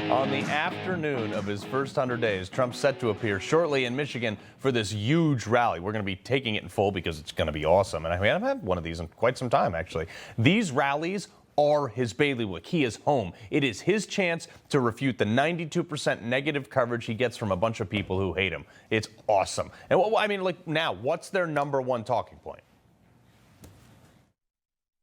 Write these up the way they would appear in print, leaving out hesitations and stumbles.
On the afternoon of his first 100 days, Trump's set to appear shortly in Michigan for this huge rally. We're going to be taking it in full because it's going to be awesome. And I haven't had one of these in quite some time, actually. These rallies are his bailiwick. He is home. It is his chance to refute the 92% negative coverage he gets from a bunch of people who hate him. It's awesome. And I mean, like, now, what's their number one talking point?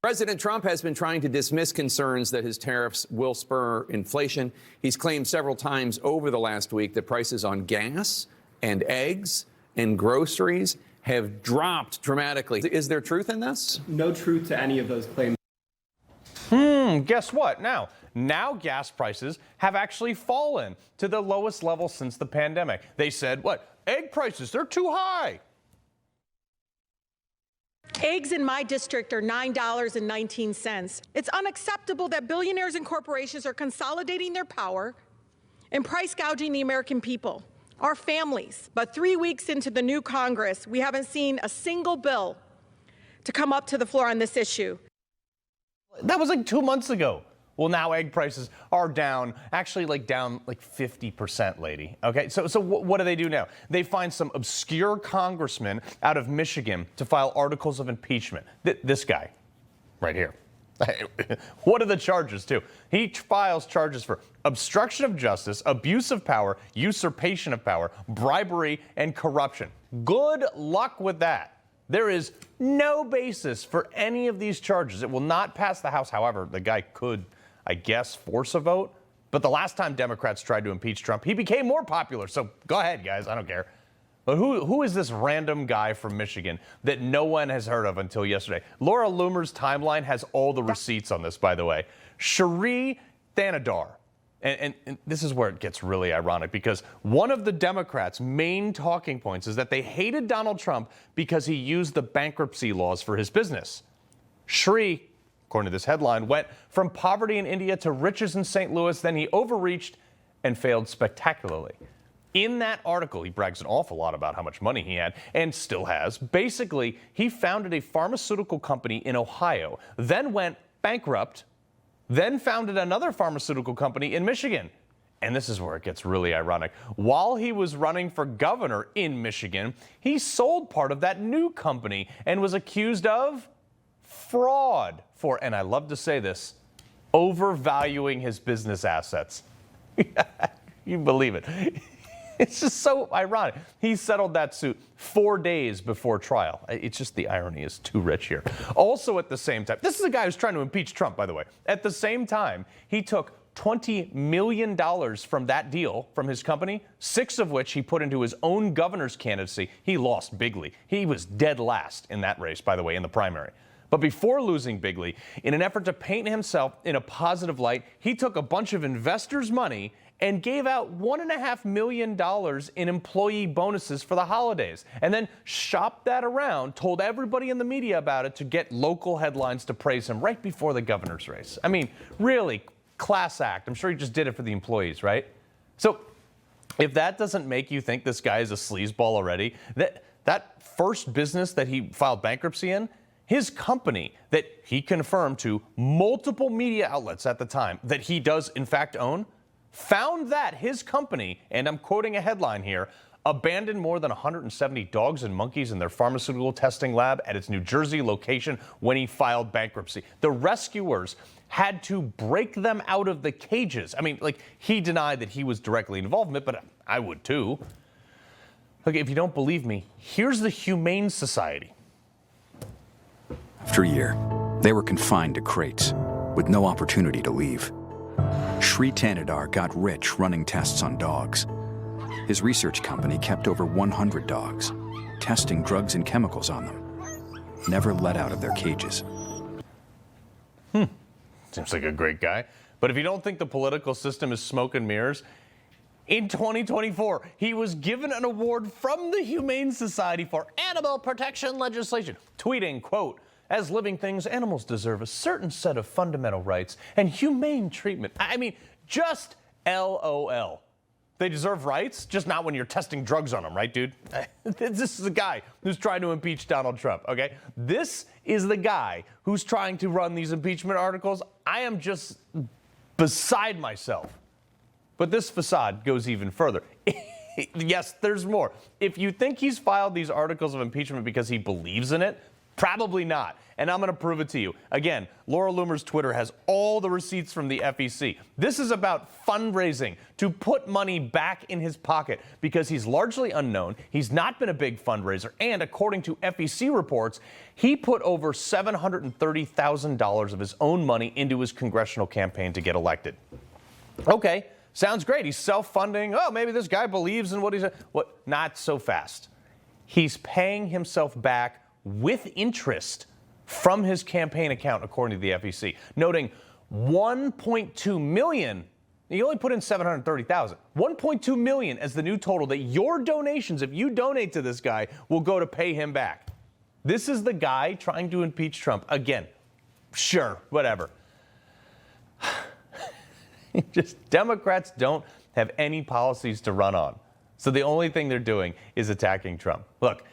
President Trump has been trying to dismiss concerns that his tariffs will spur inflation. He's claimed several times over the last week that prices on gas and eggs and groceries have dropped dramatically. Is there truth in this? No truth to any of those claims. Guess what? Now gas prices have actually fallen to the lowest level since the pandemic. They said, what? Egg prices, they're too high. Eggs in my district are $9.19. It's unacceptable that billionaires and corporations are consolidating their power and price gouging the American people, our families. But 3 weeks into the new Congress, we haven't seen a single bill to come up to the floor on this issue. That was like 2 months ago. Well, now egg prices are down, actually down 50%, lady. Okay, so what do they do now? They find some obscure congressman out of Michigan to file articles of impeachment. This guy right here. What are the charges, too? He files charges for obstruction of justice, abuse of power, usurpation of power, bribery, and corruption. Good luck with that. There is no basis for any of these charges. It will not pass the House. However, the guy could, I guess, force a vote. But the last time Democrats tried to impeach Trump, he became more popular. So go ahead, guys. I don't care. But who is this random guy from Michigan that no one has heard of until yesterday? Laura Loomer's timeline has all the receipts on this, by the way. Shri Thanedar. And this is where it gets really ironic, because one of the Democrats' main talking points is that they hated Donald Trump because he used the bankruptcy laws for his business. Shri, according to this headline, went from poverty in India to riches in St. Louis. Then he overreached and failed spectacularly. In that article, he brags an awful lot about how much money he had and still has. Basically, he founded a pharmaceutical company in Ohio, then went bankrupt, then founded another pharmaceutical company in Michigan. And this is where it gets really ironic. While he was running for governor in Michigan, he sold part of that new company and was accused of fraud for, and I love to say this, overvaluing his business assets. You believe it. It's just so ironic. He settled that suit 4 days before trial. It's just, the irony is too rich here. Also at the same time, this is a guy who's trying to impeach Trump, by the way. At the same time, he took $20 million from that deal, from his company, 6 of which he put into his own governor's candidacy. He lost bigly. He was dead last in that race, by the way, in the primary. But before losing bigly, in an effort to paint himself in a positive light, he took a bunch of investors' money and gave out $1.5 million in employee bonuses for the holidays, and then shopped that around, told everybody in the media about it to get local headlines to praise him right before the governor's race. I mean, really, class act. I'm sure he just did it for the employees, right? So if that doesn't make you think this guy is a sleazeball already, that first business that he filed bankruptcy in, his company that he confirmed to multiple media outlets at the time that he does in fact own, found that his company, and I'm quoting a headline here, abandoned more than 170 dogs and monkeys in their pharmaceutical testing lab at its New Jersey location when he filed bankruptcy. The rescuers had to break them out of the cages. I mean, he denied that he was directly involved in it, but I would too. Look, if you don't believe me, here's the Humane Society. After a year, they were confined to crates with no opportunity to leave. Shri Thanedar got rich running tests on dogs. His research company kept over 100 dogs, testing drugs and chemicals on them, never let out of their cages. Seems like a great guy. But if you don't think the political system is smoke and mirrors, in 2024, he was given an award from the Humane Society for animal protection legislation, tweeting, quote, "As living things, animals deserve a certain set of fundamental rights and humane treatment." I mean, just LOL. They deserve rights, just not when you're testing drugs on them, right, dude? This is a guy who's trying to impeach Donald Trump, okay? This is the guy who's trying to run these impeachment articles. I am just beside myself. But this facade goes even further. Yes, there's more. If you think he's filed these articles of impeachment because he believes in it, probably not. And I'm going to prove it to you. Again, Laura Loomer's Twitter has all the receipts from the FEC. This is about fundraising to put money back in his pocket because he's largely unknown. He's not been a big fundraiser. And according to FEC reports, he put over $730,000 of his own money into his congressional campaign to get elected. Okay. Sounds great. He's self-funding. Oh, maybe this guy believes in what he's... What? Not so fast. He's paying himself back with interest from his campaign account, according to the FEC, noting $1.2 million. You only put in $730,000. $1.2 million as the new total that your donations, if you donate to this guy, will go to pay him back. This is the guy trying to impeach Trump. Again, sure, whatever. Just Democrats don't have any policies to run on. So the only thing they're doing is attacking Trump. Look,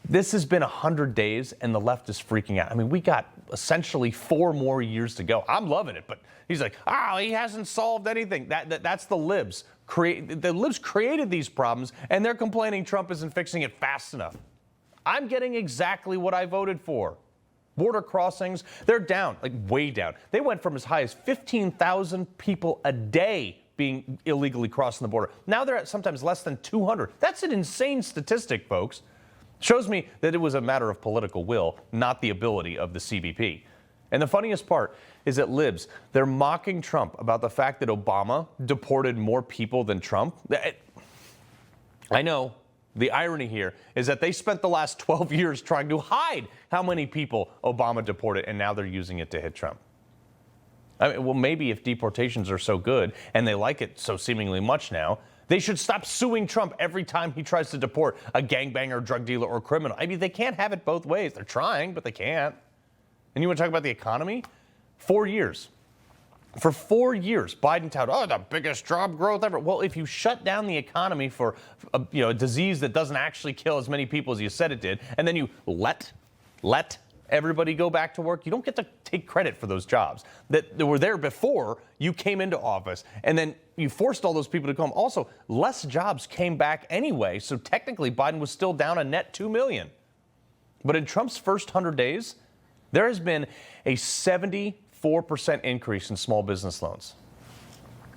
this has been 100 days and the left is freaking out. I mean, we got essentially 4 more years to go. I'm loving it, but he's like, he hasn't solved anything. That's the libs. The libs created these problems and they're complaining Trump isn't fixing it fast enough. I'm getting exactly what I voted for. Border crossings, they're down, like way down. They went from as high as 15,000 people a day being illegally crossing the border. Now they're at sometimes less than 200. That's an insane statistic, folks. Shows me that it was a matter of political will, not the ability of the CBP. And the funniest part is that libs, they're mocking Trump about the fact that Obama deported more people than Trump. I know. The irony here is that they spent the last 12 years trying to hide how many people Obama deported, and now they're using it to hit Trump. I mean, well, maybe if deportations are so good and they like it so seemingly much now, they should stop suing Trump every time he tries to deport a gangbanger, drug dealer, or criminal. I mean, they can't have it both ways. They're trying, but they can't. And you want to talk about the economy? 4 years. For 4 years, Biden touted, the biggest job growth ever. Well, if you shut down the economy for a disease that doesn't actually kill as many people as you said it did, and then you let everybody go back to work, you don't get to take credit for those jobs that were there before you came into office, and then you forced all those people to come. Also, less jobs came back anyway, so technically Biden was still down a net 2 million. But in Trump's first 100 days, there has been a 74% increase in small business loans.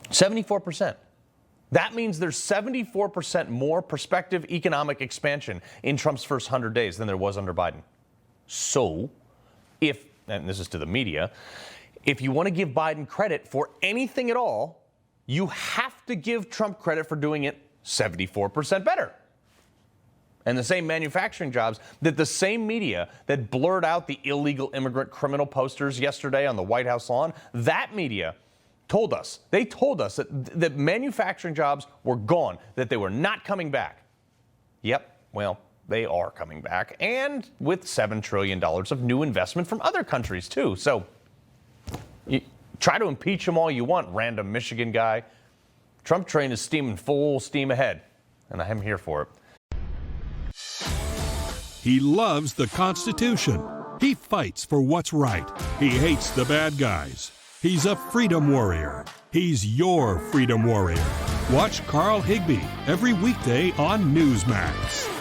74%. That means there's 74% more prospective economic expansion in Trump's first 100 days than there was under Biden. So, and this is to the media, if you want to give Biden credit for anything at all, you have to give Trump credit for doing it 74% better. And the same manufacturing jobs that the same media that blurred out the illegal immigrant criminal posters yesterday on the White House lawn, that media told us that manufacturing jobs were gone, that they were not coming back. Yep, well, they are coming back, and with $7 trillion of new investment from other countries, too. So you try to impeach him all you want, random Michigan guy. Trump train is steaming full steam ahead, and I am here for it. He loves the Constitution. He fights for what's right. He hates the bad guys. He's a freedom warrior. He's your freedom warrior. Watch Carl Higbie every weekday on Newsmax.